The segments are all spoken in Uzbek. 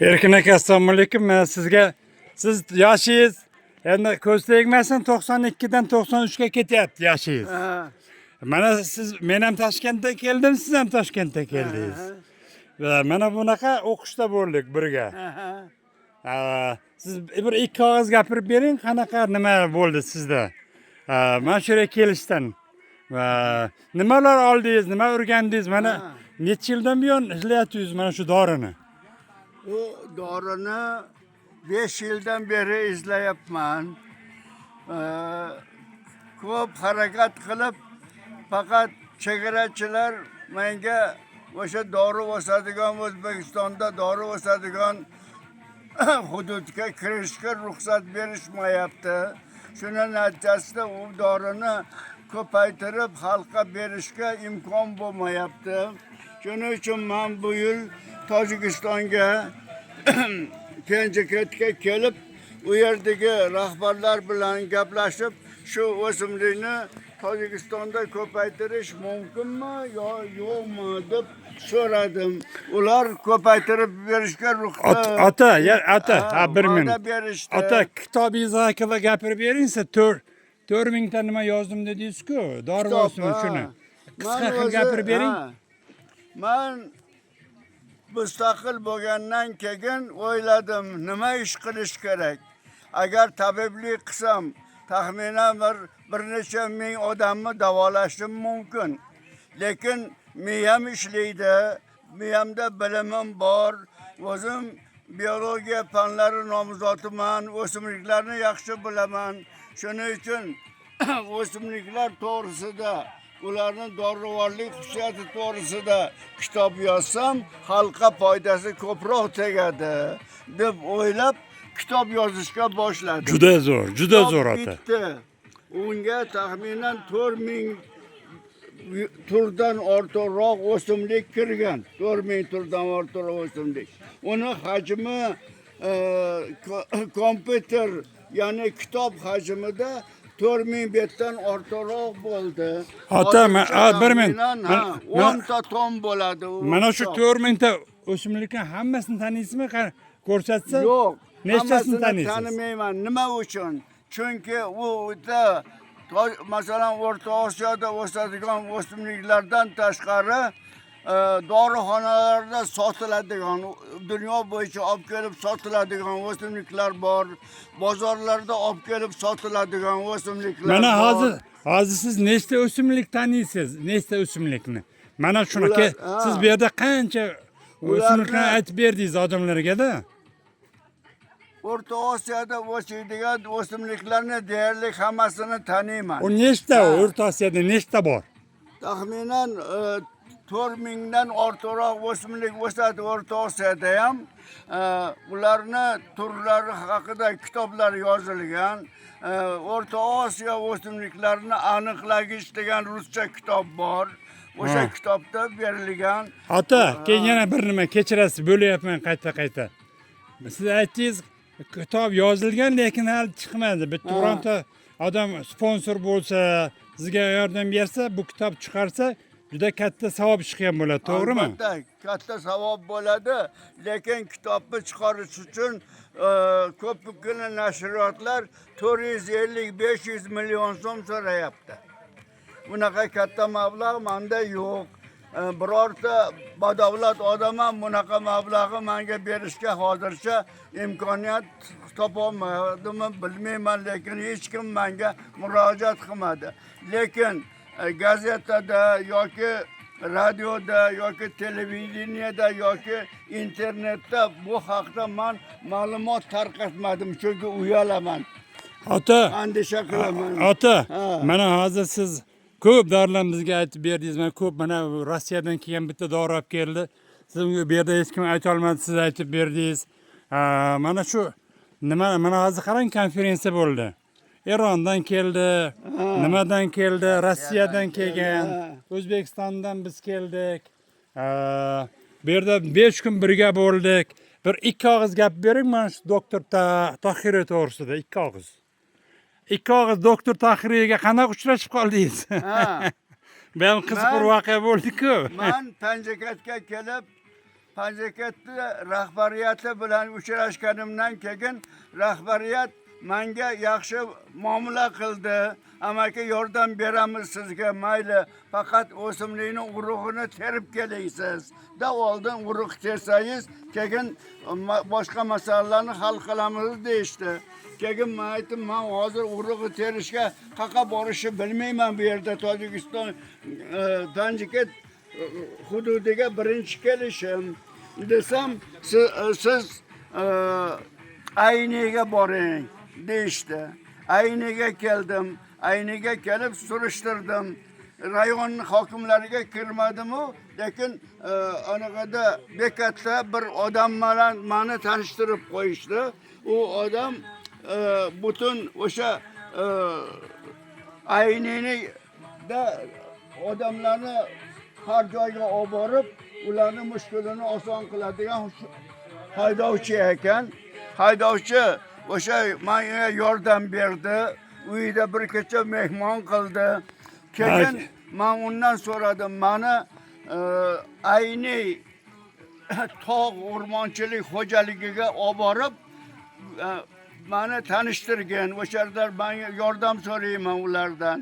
Erkin aka, assalomu alaykum. Men sizga siz yoshingiz endi ko'z tegmasin 92dan 93ga ketyapti yoshingiz. Ha, Mana men ham Toshkentdan keldim, siz ham Toshkentdan keldingiz. Va mana bunaqa o'qishda bo'ldik birga. Siz bir ikki og'iz gapirib bering, qanaqa nima bo'ldi sizda? Men shu yerga kelishdan va nimalar oldingiz, nima o'rgandingiz? Mana necha yildan buyon ishlayapsiz mana shu dorini? o dorini 5 yildan beri izlayapman. Ko'p harakat qilib, faqat chegarachilar menga o'sha dori o'sadigan O'zbekistonda dori o'sadigan hududga kirishga ruxsat berishmayapti. Shuning natijasida u dorini ko'paytirib xalqqa berishga imkon bo'lmayapti. Shuning uchun men bu yil Tojikistonga Kenjaketga kelib, u yerdagi rahbarlar bilan gaplashib, shu o'simlikni Tojikistonda ko'paytirish mumkinmi yo yo'qmi deb so'radim. Ular ko'paytirib berishga ruxsat Ota, bir minut. berishdi. Ota, kitobingiz haqida gapirib bering. Siz 4000 ta nima yozdim dedingiz-ku, dori o'simi shuni. Qisqa qilib gapirib bering. Men mustaqil bo'lgandan keyin o'yladim, nima ish qilish kerak. Agar tabiblik qilsam, taxminan bir necha ming odamni davolashim mumkin. Lekin miyam ishlaydi, miyamda bilimim bor, o'zim biologiya fanlari nomzodiman, o'simliklarni yaxshi bilaman. Shuning uchun o'simliklar to'g'risida, ularning dorivorlik xususiyati to'g'risida kitob yozsam, xalqqa foydasi ko'proq tegadi deb o'ylab kitob yozishga boshladim. Juda zo'r ota. Bitti. Unga taxminan 4000 turdan ortiqroq o'simlik kirgan. 4000 turdan ortiqroq o'simlik. Uni hajmi kompyuter, ya'ni kitob hajmida 4000 betdan ortiqroq bo'ldi. Ota, bir minut. 10 ta ton bo'ladi. Mana shu 4000 ta o'simlikni hammasini taniysizmi? Ko'rsatsa? Yo'q. Nechtasini taniysiz? Tanimayman. Nima uchun? Chunki u masalan O'rta Osiyoda o'sadigan o'simliklardan tashqari dorixonalarda sotiladigan, dunyo bo'yicha olib kelib sotiladigan o'simliklar bor. Bozorlarda olib kelib sotiladigan o'simliklar bor. Mana hozir siz nechta o'simlik taniysiz? Nechta o'simlikni? Mana shunaki siz bu yerda qancha o'simliklarni aytib berdingiz odamlarga-da? O'rta Osiyoda o'sadigan o'simliklarni deyarli hammasini taniyman. O nechta O'rta Osiyoda nechta bor? Taxminan 4000 dan ortiqroq o'simlik o'sadi O'rta Osiyoda ham. Ularni turlari haqida kitoblar yozilgan. O'rta Osiyo o'simliklarini aniqlagish degan ruscha kitob bor. O'sha kitobda berilgan. Ota, keyin yana bir nima kechirasiz, bo'lyapman qayta. Siz aytdingiz, kitob yozilgan, lekin hali chiqmadi. Bitta bironta odam sponsor bo'lsa, sizga yordam bersa, bu kitob chiqarsa, juda katta savob chiqqan bo'ladi, to'g'rimi? Albatta, katta savob bo'ladi, lekin kitobni chiqarish uchun ko'pgina nashriyotlar 450-500 million so'm so'rayapti. Bunaqa katta mablag' menda yo'q. Birorta badavlat odam ham bunaqa mablag'ni menga berishga hozircha imkoniyat topolmadimi bilmayman, lekin hech kim menga murojaat qilmadi. Lekin gazetada yoki radioda yoki televideniyada yoki internetda bu haqda men ma'lumot tarqatmadim, chunki uyalaman. Ota, Andisha qilaman. Ota, mana hozir siz ko'p dorilarni bizga aytib berdingiz. Men ko'p mana Rossiyadan kelgan bitta dori olib keldi. Siz bu yerda hech kim ayta olmadi, siz aytib berdingiz. Mana shu mana hozir qarang, konferensiya bo'ldi. Erondan keldi, nimadan keldi, Rossiyadan kelgan, O'zbekistondan biz keldik. Bu yerda 5 kun birga bo'ldik. Bir ikki og'iz gap bering mana shu doktor Tohirov to'g'risida, ikki og'iz. Ikki og'iz doktor Tohirovga qanaqa uchrashib qoldingiz? Ben qiziq bir voqea bo'ldi-ku. Men Panjakatga kelib Panjakentda rahbariyati bilan uchrashganimdan keyin rahbariyat menga yaxshi muomala qildi. Amaki yordam beramiz sizga, mayli, faqat o'simlikni urug'ini terib kelasiz. Da oldin urug' tersangiz, keyin boshqa masalalarni hal qilamiz deyishdi. Keyin men aytdim, men hozir urug'i terishga qayerga borishni bilmayman bu yerda Tojikiston Panjakent hududiga birinchi kelishim. Desam, siz Ayniga boring deyishdi. Ayniga keldim. Ayniga kelib surishtirdim. Rayon hokimlariga kirmadim-u, lekin anaqada bekatda bir odam bilan meni tanishtirib qo'yishdi. U odam butun o'sha Aynini da odamlarni har joyga olib borib, ularni mushkulini oson qiladigan haydovchi ekan. Haydovchi o'sha menga yordam berdi. Uyda bir kecha mehmon qildi. Keyin men undan so'radim, meni Ayni tog' o'rmonchilik xo'jaligiga olib borib meni tanishtirgan. O'shalar menga yordam so'rayman ulardan.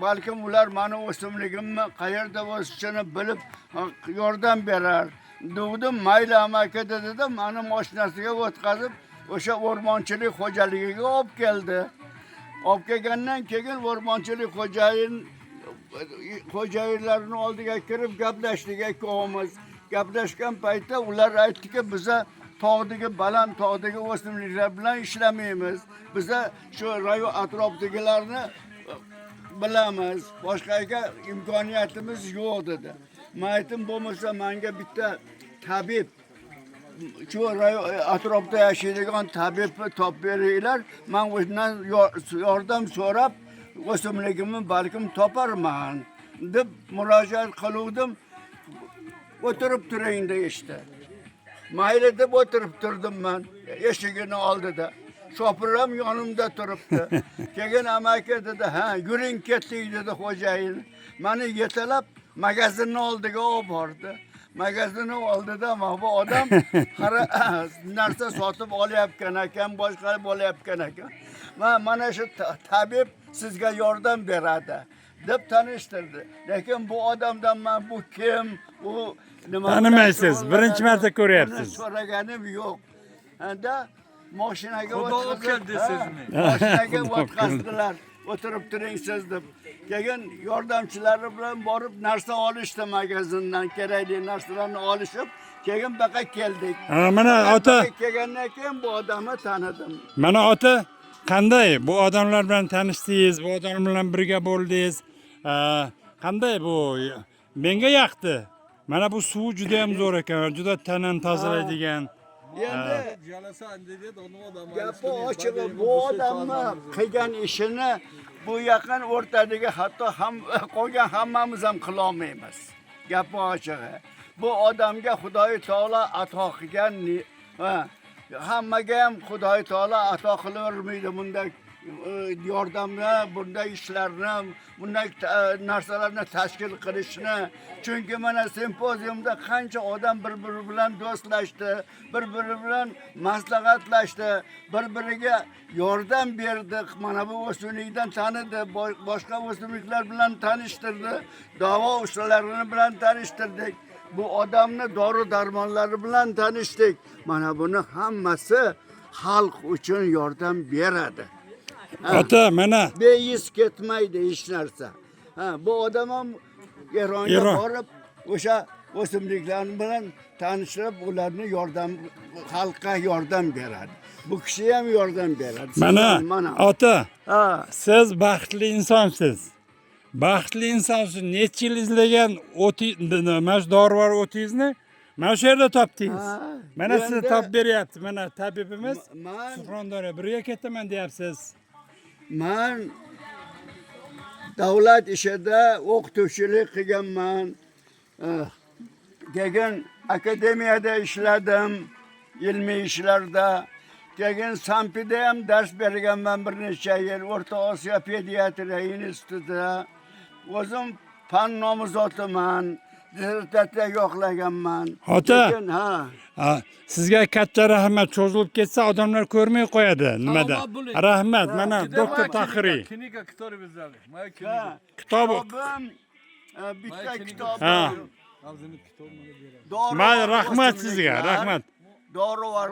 Balkim ular meni o'simligimni qayerda o'sishini bilib yordam berar. Degdim, mayli amaki dedi, meni mashinasiga o'tkazib o'sha o'rmonchilik xo'jaligiga olib keldi. Olib kelgandan keyin o'rmonchilik xo'jayinlarini oldiga kirib gaplashdik ikkovimiz. Gaplashgan paytda ular aytdiki, biza tog'dagi baland tog'dagi o'simliklar bilan ishlamaymiz. Biza shu rayon atrofidagilarni bilamiz. Boshqaga imkoniyatimiz yo'q dedi. Men aytdim, bo'lmasa menga bitta tabib şu atrofda yaşaydigan tabibni topib beringlar, men o'shandan yordam so'rab o'simligimni balkim toparman deb murojaat qiluvdim. O'tirib turing deyishdi. Mayli deb o'tirib turdim men eshigini oldida. Shopir ham yonimda turibdi. Keyin amaki dedi, "Ha, yuring ketdik" dedi xo'jayin. Meni yetalab magazinning oldiga olib bordi. Magazinning oldida bu odam narsa sotib olayotgan ekan, boshqa bo'layotgan ekan. Mana shu tabib sizga yordam beradi deb tanishtirdi. Lekin bu odamdan men bu kim, u nima tanimaysiz, birinchi marta ko'ryapsiz. So'raganim yo'q. Endi mashinaga o'tkazdi. Mashinaga o'tkazdilar. O'tirib turing siz deb. Keyin yordamchilari bilan borib narsa olishdi magazindan, kerakli narsalarni olishib, keyin baqa keldik. Mana ota kelgandan keyin bu odamni tanidim. Mana ota qanday bu odamlar bilan tanishdingiz, bu odamlar bilan birga bo'ldingiz? Qanday bu? Menga yoqdi. Mana bu suv juda ham zo'r ekan, juda tanani tozalaydigan. Endi gapi ochig'i, bu odamni qilgan ishini bu yaqin o'rtadagi hatto qolgan hammamiz ham qila olmaymiz. Gapi ochig'i. Bu odamga Xudoy taolo ato qilgan, hammaga ham Xudoy taolo ato qilavermaydi bunday yordamni, bunday ishlarni, bunday narsalarni tashkil qilishni. Chunki mana simpoziumda qancha odam bir-biri bilan do'stlashdi, bir-biri bilan maslahatlashdi, bir-biriga yordam berdi. Mana bu o'simlikdan tanidi, boshqa o'simliklar bilan tanishtirdi, davo ustalarini bilan tanishtirdik. Bu odamni dori darmonlari bilan tanishdik. Mana buni hammasi xalq uchun yordam beradi. Ota, mana beyiz ketmaydi hech narsa. Bu odam ham Eronga borib, o'sha o'simliklar bilan tanishib, ularni xalqqa yordam beradi. Bu kishi ham yordam beradi. Mana ota, siz baxtli insonsiz. Baxtli insonsiz. Necha yil izlagan mana shu dorivor o'tingizni mana shu yerda topdingiz. Mana sizni topib beryapti. Mana tabibimiz Surxondaryo birga ketaman deyapsiz. Men davlat ishida o'qituvchilik qilganman. Keyin akademiyada ishladim, ilmiy ishlarda. Keyin Sampida ham dars berganman bir necha yil, O'rta Osiyo pediatriya institutida. O'zim fan nomuzotiman. dezertatsiya yo'qlaganman. Ota. Lekin ha. Ha, sizga katta rahmat. Cho'zilib ketsa odamlar ko'rmay qo'yadi nimada. Salomat bo'ling. Rahmat. Mana doktor Tahiriy. Klinika kitobi bizlarga. Mana Ha, klinika. Kitobi. Kitobim bitta Maykining- kitob. Ha. Avzini kitobini beradi. Dori Mayli, var, rahmat o'simliklar, sizga, rahmat. Dori var,